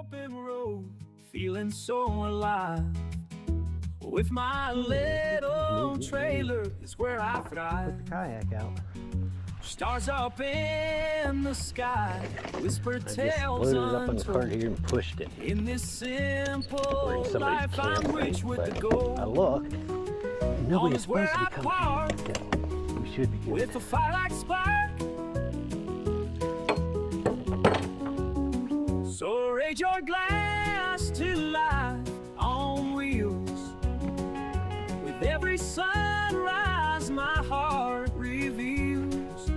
open road, feeling so alive. With my little trailer is where I thrive. Put the kayak out. Stars up in the sky, whisper tales loaded it up on the cart here and pushed it. In this simple somebody's life I'm rich with the gold. I looked, and nobody's supposed to be coming. So we should be good. With a fire like spark. So raise your glass to life on wheels. With every sunrise my heart reveals.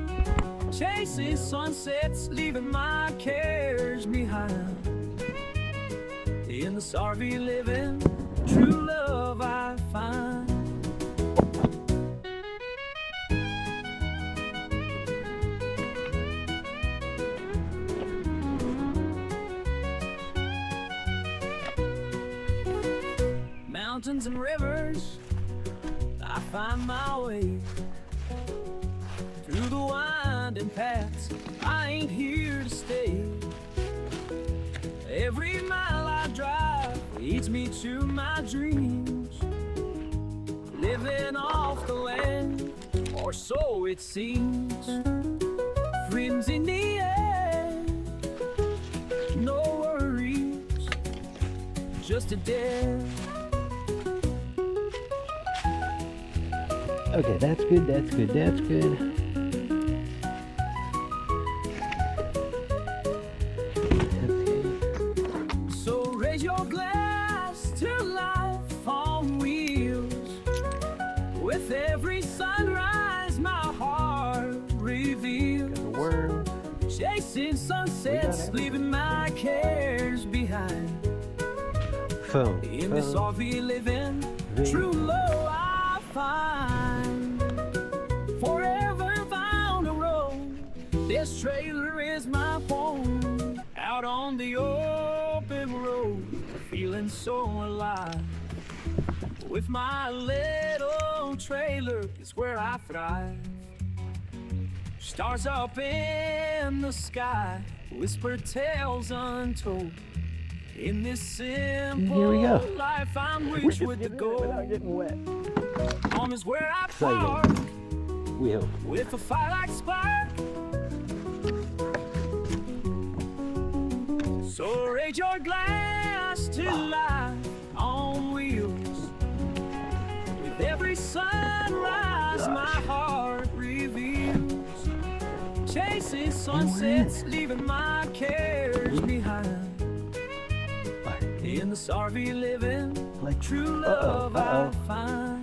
Chasing sunsets, leaving my cares behind. In this RV living, true love I find. Mountains and rivers, I find my way. Through the winding paths, I ain't here to stay. Every mile I drive leads me to my dreams. Living off the land, or so it seems. Friends in the end, no worries, just a death. Okay, that's good, that's good, that's good. So raise your glass to life on wheels. With every sunrise my heart reveals. Got the worm. Chasing sunsets, leaving my cares behind. Phone. In this RV living, true love I find. Forever found a road, this trailer is my home. Out on the open road, feeling so alive. With my little trailer is where I thrive. Stars up in the sky, whisper tales untold. In this simple life I'm rich with the gold. Without getting wet. Home is where I park. We hope. With a fire like spark. So raise your glass to life on wheels. With every sunrise my heart reveals. Chasing sunsets, leaving my cares behind. In this RV living, like true love I find.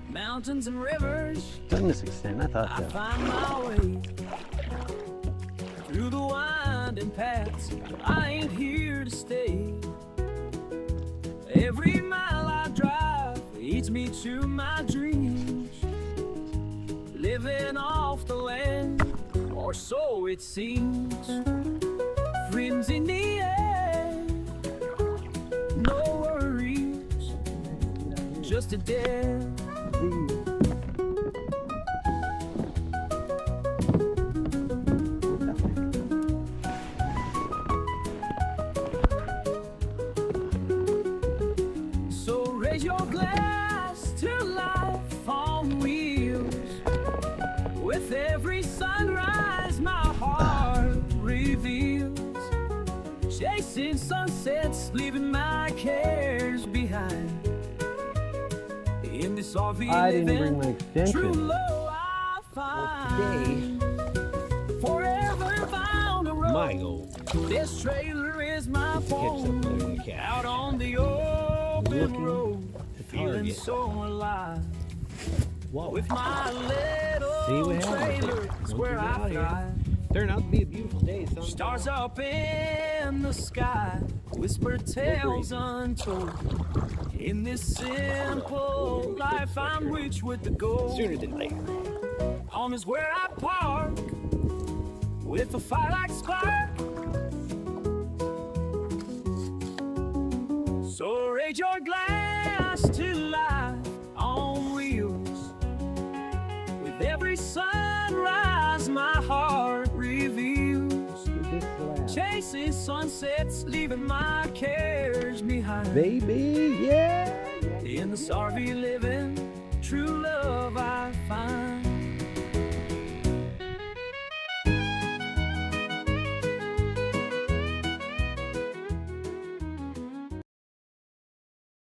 Mountains and rivers, Doesn't this extend? I thought I so. find my way. Through the winding paths, I ain't here to stay. Every mile I drive leads me to my dreams. Living off the land, or so it seems. Friends in the end, no worries, just a death. So raise your glass to life on wheels. With every sunrise my heart reveals. Chasing sunsets, leaving my cares behind. In this RV I didn't bring living, my extension. true love I find. Forever found a road. My goal. This trailer is my home. Out on the open road, feeling so alive. Whoa. With my little trailer is where I thrive. Turned out to be a beautiful day. Stars up in the sky, whisper tales untold. In this simple life I'm rich with the gold. Sooner than later. Home is where I park, with a fire like spark. So trade your glass to life on wheels. With every sunrise, my heart reveals. Chasing sunsets, leaving my cares behind. Baby, yeah. In this RV living, true love